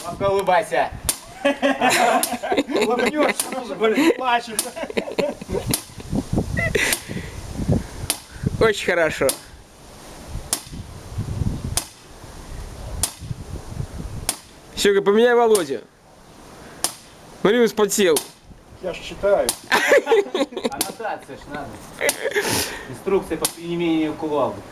Папка, улыбайся. Улыбнешься, тоже, блин, плачешь. Очень хорошо. Серега, поменяй Володю. Смотри, он спотел. Я ж читаю. Аннотация ж надо. Инструкция по применению кувалды.